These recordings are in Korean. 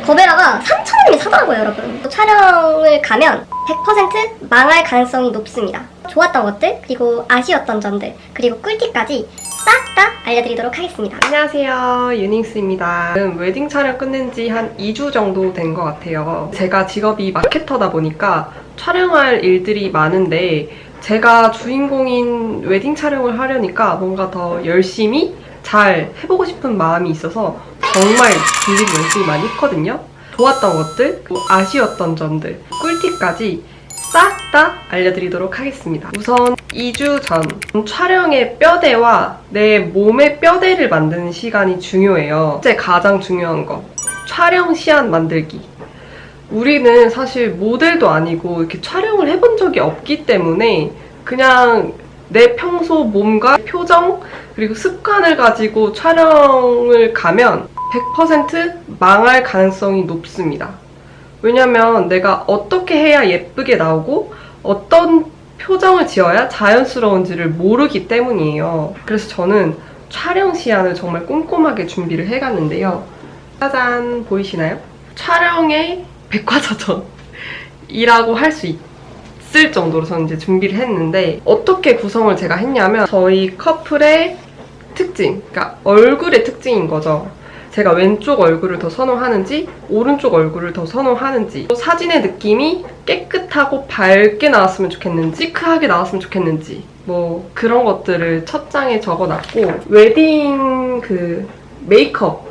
거베라가 3,000원이 사더라고요, 여러분. 촬영을 가면 100% 망할 가능성이 높습니다. 좋았던 것들, 그리고 아쉬웠던 점들, 그리고 꿀팁까지 싹 다 알려드리도록 하겠습니다. 안녕하세요, 유닝스입니다. 웨딩 촬영 끝낸 지 한 2주 정도 된 것 같아요. 제가 직업이 마케터다 보니까 촬영할 일들이 많은데 제가 주인공인 웨딩 촬영을 하려니까 뭔가 더 열심히 잘 해보고 싶은 마음이 있어서 정말 준비를 열심히 많이 했거든요. 좋았던 것들, 아쉬웠던 점들, 꿀팁까지 싹 다 알려드리도록 하겠습니다. 우선 2주 전 촬영의 뼈대와 내 몸의 뼈대를 만드는 시간이 중요해요. 첫째 가장 중요한 거, 촬영 시안 만들기. 우리는 사실 모델도 아니고 이렇게 촬영을 해본 적이 없기 때문에 그냥 내 평소 몸과 표정 그리고 습관을 가지고 촬영을 가면 100% 망할 가능성이 높습니다. 왜냐면 내가 어떻게 해야 예쁘게 나오고 어떤 표정을 지어야 자연스러운지를 모르기 때문이에요. 그래서 저는 촬영 시안을 정말 꼼꼼하게 준비를 해갔는데요. 짜잔, 보이시나요? 촬영의 백과사전이라고 할 수 있을 정도로 저는 이제 준비를 했는데, 어떻게 구성을 제가 했냐면 저희 커플의 특징, 그러니까 얼굴의 특징인 거죠. 제가 왼쪽 얼굴을 더 선호하는지 오른쪽 얼굴을 더 선호하는지, 또 사진의 느낌이 깨끗하고 밝게 나왔으면 좋겠는지 시크하게 나왔으면 좋겠는지, 뭐 그런 것들을 첫 장에 적어놨고, 웨딩 메이크업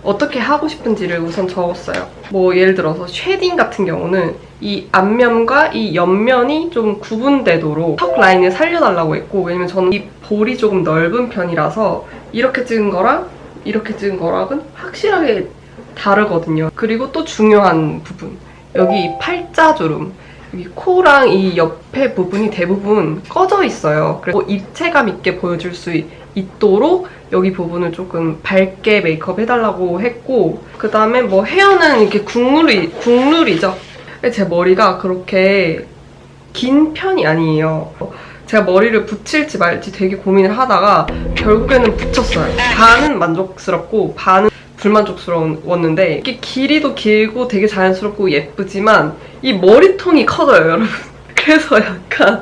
어떻게 하고 싶은지를 우선 적었어요. 뭐 예를 들어서 쉐딩 같은 경우는 이 앞면과 이 옆면이 좀 구분되도록 턱 라인을 살려달라고 했고, 왜냐면 저는 이 볼이 조금 넓은 편이라서 이렇게 찍은 거랑 이렇게 찍은 거랑은 확실하게 다르거든요. 그리고 또 중요한 부분, 여기 팔자주름, 여기 코랑 이 옆에 부분이 대부분 꺼져 있어요. 그리고 입체감 있게 보여줄 수 있도록 여기 부분을 조금 밝게 메이크업 해달라고 했고, 그 다음에 뭐 헤어는 이렇게 국룰이죠. 제 머리가 그렇게 긴 편이 아니에요. 제가 머리를 붙일지 말지 되게 고민을 하다가 결국에는 붙였어요. 반은 만족스럽고 반은 불만족스러웠는데, 이게 길이도 길고 되게 자연스럽고 예쁘지만 이 머리통이 커져요, 여러분. 그래서 약간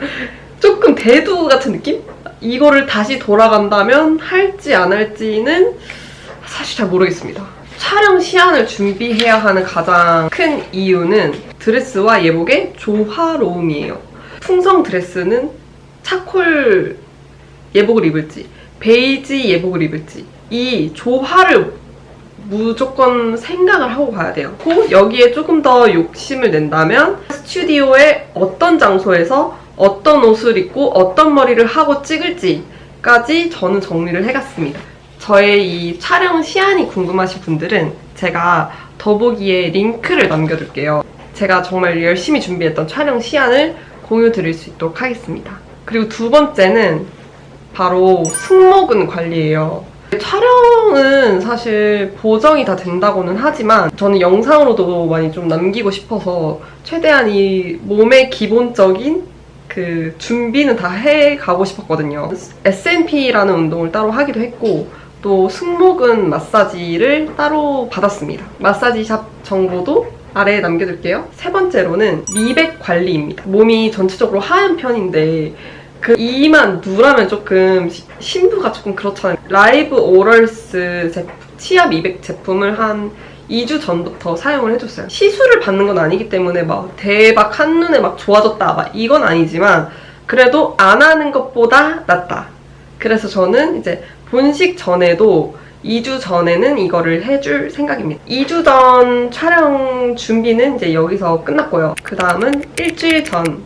조금 대두 같은 느낌? 이거를 다시 돌아간다면 할지 안 할지는 사실 잘 모르겠습니다. 촬영 시안을 준비해야 하는 가장 큰 이유는 드레스와 예복의 조화로움이에요. 풍성 드레스는 차콜 예복을 입을지 베이지 예복을 입을지 이 조화를 무조건 생각을 하고 가야 돼요. 그리고 여기에 조금 더 욕심을 낸다면 스튜디오의 어떤 장소에서 어떤 옷을 입고 어떤 머리를 하고 찍을지까지 저는 정리를 해갔습니다. 저의 이 촬영 시안이 궁금하신 분들은 제가 더보기에 링크를 남겨둘게요. 제가 정말 열심히 준비했던 촬영 시안을 공유 드릴 수 있도록 하겠습니다. 그리고 두 번째는 바로 승모근 관리예요. 촬영은 사실 보정이 다 된다고는 하지만 저는 영상으로도 많이 좀 남기고 싶어서 최대한 이 몸의 기본적인 준비는 다 해가고 싶었거든요. S&P라는 운동을 따로 하기도 했고, 또 승모근 마사지를 따로 받았습니다. 마사지샵 정보도 아래에 남겨둘게요. 세 번째로는 미백 관리입니다. 몸이 전체적으로 하얀 편인데 이만 누라면 조금 신부가 조금 그렇잖아요. 라이브 오럴스 치아 미백 제품을 한 2주 전부터 사용을 해줬어요. 시술을 받는 건 아니기 때문에 막 대박 한눈에 막 좋아졌다 막 이건 아니지만 그래도 안 하는 것보다 낫다. 그래서 저는 이제 본식 전에도 2주 전에는 이거를 해줄 생각입니다. 2주 전 촬영 준비는 이제 여기서 끝났고요. 그 다음은 일주일 전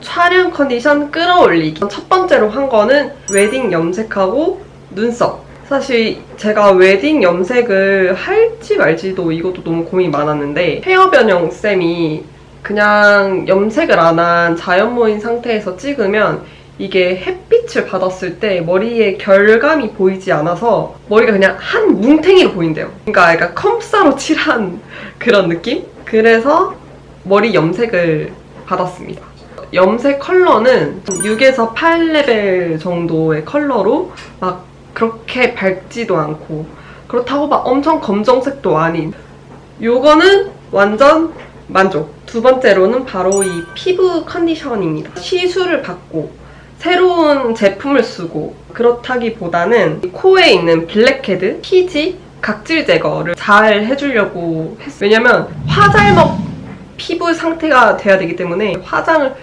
촬영 컨디션 끌어올리기. 첫 번째로 한 거는 웨딩 염색하고 눈썹. 사실 제가 웨딩 염색을 할지 말지도 이것도 너무 고민이 많았는데, 헤어 변형 쌤이 그냥 염색을 안 한 자연모인 상태에서 찍으면 이게 햇빛을 받았을 때 머리에 결감이 보이지 않아서 머리가 그냥 한 뭉탱이로 보인대요. 그러니까 약간 컴싸로 칠한 그런 느낌? 그래서 머리 염색을 받았습니다. 염색 컬러는 6에서 8레벨 정도의 컬러로 막 그렇게 밝지도 않고 그렇다고 막 엄청 검정색도 아닌 요거는 완전 만족. 두 번째로는 바로 이 피부 컨디션입니다. 시술을 받고 새로운 제품을 쓰고 그렇다기보다는 코에 있는 블랙헤드, 피지, 각질 제거를 잘 해주려고 했어요. 왜냐면 화잘먹 피부 상태가 돼야 되기 때문에 화장을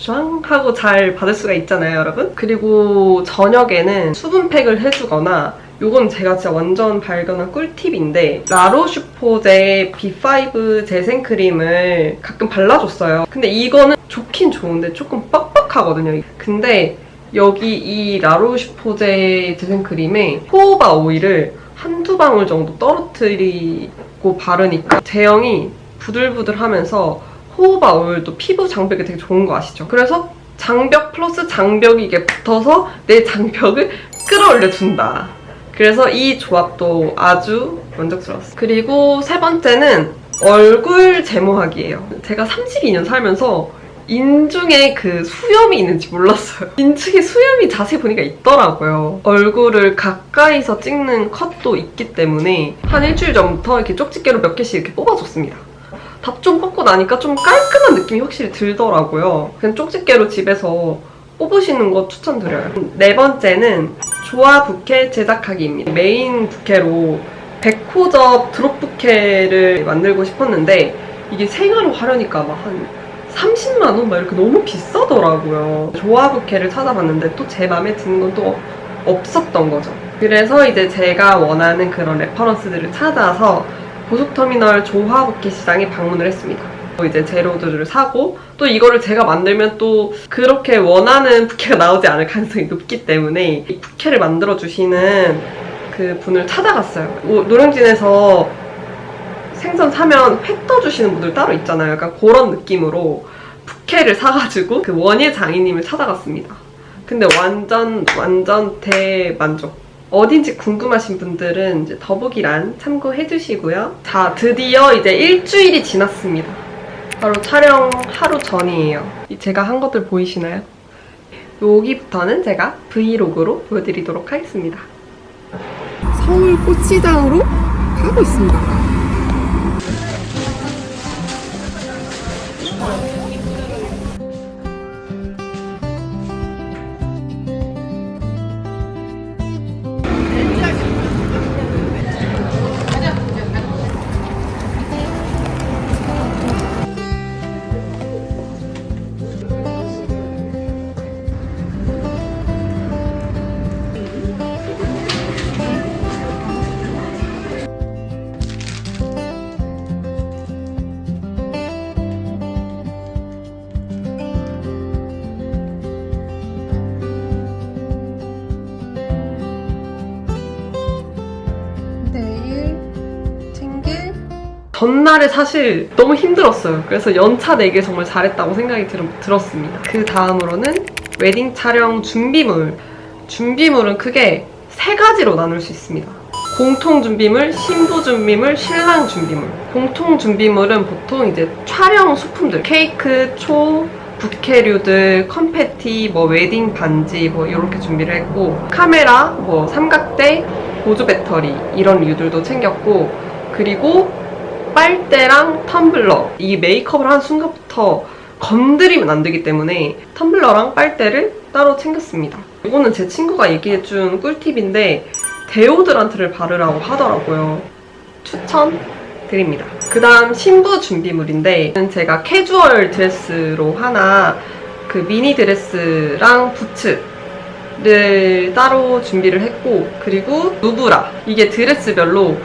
쫙 하고 잘 받을 수가 있잖아요, 여러분. 그리고 저녁에는 수분팩을 해주거나 요건 제가 진짜 완전 발견한 꿀팁인데 라로슈포제 B5 재생크림을 가끔 발라줬어요. 근데 이거는 좋긴 좋은데 조금 뻑뻑하거든요. 근데 여기 이 라로슈포제 재생크림에 호호바 오일을 한두 방울 정도 떨어뜨리고 바르니까 제형이 부들부들하면서 호호바 오일도 피부 장벽에 되게 좋은 거 아시죠? 그래서 장벽 플러스 장벽이 이게 붙어서 내 장벽을 끌어올려준다. 그래서 이 조합도 아주 만족스러웠어요. 그리고 세 번째는 얼굴 제모하기예요. 제가 32년 살면서 인중에 그 수염이 있는지 몰랐어요. 인중에 수염이 자세히 보니까 있더라고요. 얼굴을 가까이서 찍는 컷도 있기 때문에 한 일주일 전부터 이렇게 쪽집게로 몇 개씩 이렇게 뽑아줬습니다. 답 좀 뽑고 나니까 좀 깔끔한 느낌이 확실히 들더라고요. 그냥 쪽집게로 집에서 뽑으시는 거 추천드려요. 네 번째는 조화 부케 제작하기입니다. 메인 부케로 백호접 드롭 부케를 만들고 싶었는데 이게 생화로 하려니까 막 한 30만 원? 막 이렇게 너무 비싸더라고요. 조화 부케를 찾아봤는데 또 제 마음에 드는 건 또 없었던 거죠. 그래서 이제 제가 원하는 그런 레퍼런스들을 찾아서 고속터미널 조화 부케 시장에 방문을 했습니다. 이제 재료들을 사고 또 이거를 제가 만들면 또 그렇게 원하는 부케가 나오지 않을 가능성이 높기 때문에 이 부케를 만들어주시는 그 분을 찾아갔어요. 노량진에서 생선 사면 회 떠주시는 분들 따로 있잖아요. 약간 그런 느낌으로 부케를 사가지고 그 원예 장인님을 찾아갔습니다. 근데 완전 대만족. 어딘지 궁금하신 분들은 이제 더보기란 참고해주시고요. 자, 드디어 이제 일주일이 지났습니다. 바로 촬영 하루 전이에요. 제가 한 것들 보이시나요? 여기부터는 제가 브이로그로 보여드리도록 하겠습니다. 서울 꽃시장으로 가고 있습니다. 전날에 사실 너무 힘들었어요. 그래서 연차 내길 정말 잘했다고 생각이 들었습니다. 그 다음으로는 웨딩 촬영 준비물. 준비물은 크게 세 가지로 나눌 수 있습니다. 공통 준비물, 신부 준비물, 신랑 준비물. 공통 준비물은 보통 이제 촬영 소품들, 케이크, 초, 부케류들, 컨페티, 뭐 웨딩 반지 뭐 이렇게 준비를 했고, 카메라, 뭐 삼각대, 보조 배터리 이런 류들도 챙겼고, 그리고 빨대랑 텀블러. 이 메이크업을 하는 순간부터 건드리면 안 되기 때문에 텀블러랑 빨대를 따로 챙겼습니다. 이거는 제 친구가 얘기해준 꿀팁인데 데오드란트를 바르라고 하더라고요. 추천드립니다. 그 다음 신부 준비물인데 제가 캐주얼 드레스로 하나 그 미니 드레스랑 부츠를 따로 준비를 했고, 그리고 누브라. 이게 드레스별로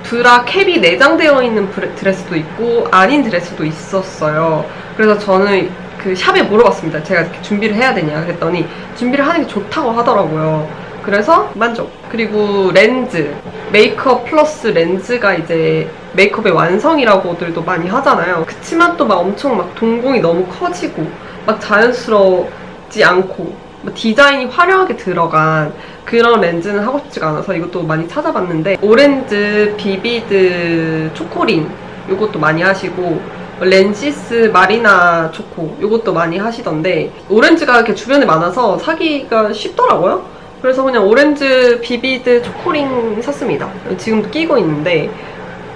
브라 캡이 내장되어 있는 드레스도 있고 아닌 드레스도 있었어요. 그래서 저는 그 샵에 물어봤습니다. 제가 이렇게 준비를 해야 되냐 그랬더니 준비를 하는 게 좋다고 하더라고요. 그래서 만족. 그리고 렌즈, 메이크업 플러스 렌즈가 이제 메이크업의 완성이라고들도 많이 하잖아요. 그치만 또 막 엄청 막 동공이 너무 커지고 막 자연스럽지 않고 디자인이 화려하게 들어간 그런 렌즈는 하고 싶지가 않아서 이것도 많이 찾아봤는데, 오렌즈 비비드 초코린 이것도 많이 하시고, 렌시스 마리나 초코 이것도 많이 하시던데, 오렌즈가 이렇게 주변에 많아서 사기가 쉽더라고요. 그래서 그냥 오렌즈 비비드 초코린 샀습니다. 지금도 끼고 있는데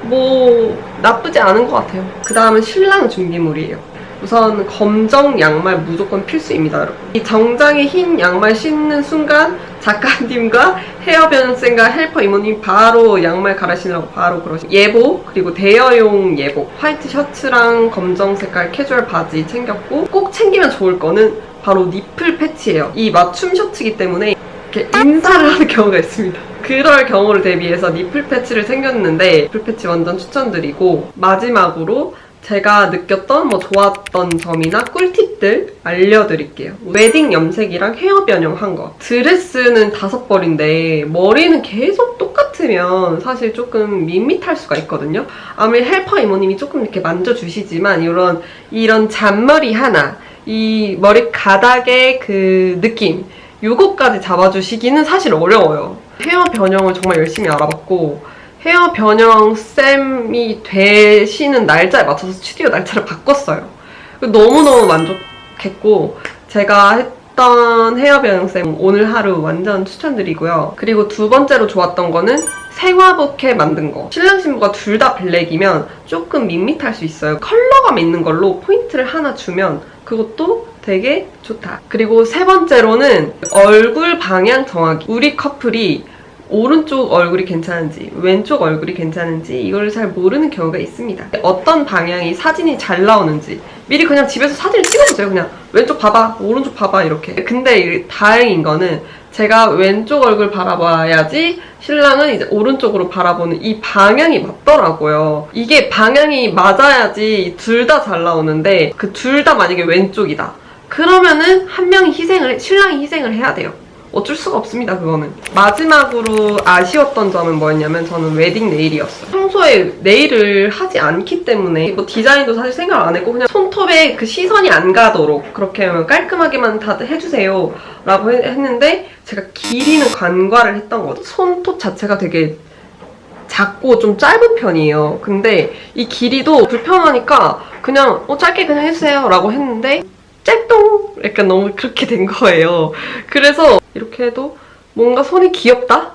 뭐 나쁘지 않은 것 같아요. 그 다음은 신랑 준비물이에요. 우선 검정 양말 무조건 필수입니다, 여러분. 이 정장에 흰 양말 신는 순간 작가님과 헤어 변형쌤과 헬퍼 이모님 바로 양말 갈아 신으라고 바로 그러시고, 예복, 그리고 대여용 예복, 화이트 셔츠랑 검정 색깔 캐주얼 바지 챙겼고, 꼭 챙기면 좋을 거는 바로 니플 패치예요. 이 맞춤 셔츠이기 때문에 이렇게 인사를 하는 경우가 있습니다. 그럴 경우를 대비해서 니플 패치를 챙겼는데, 니플 패치 완전 추천드리고, 마지막으로 제가 느꼈던 좋았던 점이나 꿀팁들 알려드릴게요. 웨딩 염색이랑 헤어 변형한 거. 드레스는 5벌인데 머리는 계속 똑같으면 사실 조금 밋밋할 수가 있거든요. 아무리 헬퍼 이모님이 조금 이렇게 만져주시지만 이런 잔머리 하나, 이 머리 가닥의 그 느낌, 요거까지 잡아주시기는 사실 어려워요. 헤어 변형을 정말 열심히 알아봤고, 헤어 변형 쌤이 되시는 날짜에 맞춰서 스튜디오 날짜를 바꿨어요. 너무너무 만족했고, 제가 했던 헤어 변형 쌤 오늘 하루 완전 추천드리고요. 그리고 두 번째로 좋았던 거는 생화부케 만든 거. 신랑 신부가 둘 다 블랙이면 조금 밋밋할 수 있어요. 컬러감 있는 걸로 포인트를 하나 주면 그것도 되게 좋다. 그리고 세 번째로는 얼굴 방향 정하기. 우리 커플이 오른쪽 얼굴이 괜찮은지 왼쪽 얼굴이 괜찮은지 이걸 잘 모르는 경우가 있습니다. 어떤 방향이 사진이 잘 나오는지 미리 그냥 집에서 사진을 찍어보세요. 그냥 왼쪽 봐봐, 오른쪽 봐봐 이렇게. 근데 다행인 거는 제가 왼쪽 얼굴 바라봐야지 신랑은 이제 오른쪽으로 바라보는 이 방향이 맞더라고요. 이게 방향이 맞아야지 둘 다 잘 나오는데 그 둘 다 만약에 왼쪽이다. 그러면은 한 명이 신랑이 희생을 해야 돼요. 어쩔 수가 없습니다, 그거는. 마지막으로 아쉬웠던 점은 뭐였냐면 저는 웨딩 네일이었어요. 평소에 네일을 하지 않기 때문에 디자인도 사실 생각 안 했고 그냥 손톱에 그 시선이 안 가도록 그렇게 깔끔하게만 다들 해주세요 라고 했는데 제가 길이는 간과를 했던 거죠. 손톱 자체가 되게 작고 좀 짧은 편이에요. 근데 이 길이도 불편하니까 그냥 짧게 그냥 해주세요 라고 했는데 짤똥! 약간 너무 그렇게 된 거예요. 그래서 이렇게 해도 뭔가 손이 귀엽다?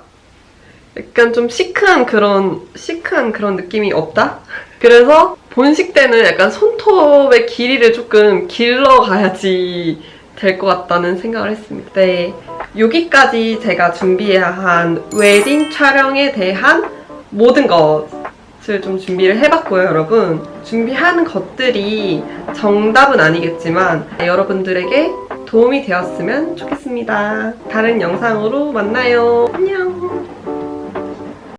약간 좀 시크한 그런 느낌이 없다? 그래서 본식 때는 약간 손톱의 길이를 조금 길러가야지 될 것 같다는 생각을 했습니다. 네, 여기까지 제가 준비한 웨딩 촬영에 대한 모든 것을 좀 준비를 해봤고요, 여러분. 준비하는 것들이 정답은 아니겠지만 여러분들에게 도움이 되었으면 좋겠습니다. 다른 영상으로 만나요. 안녕.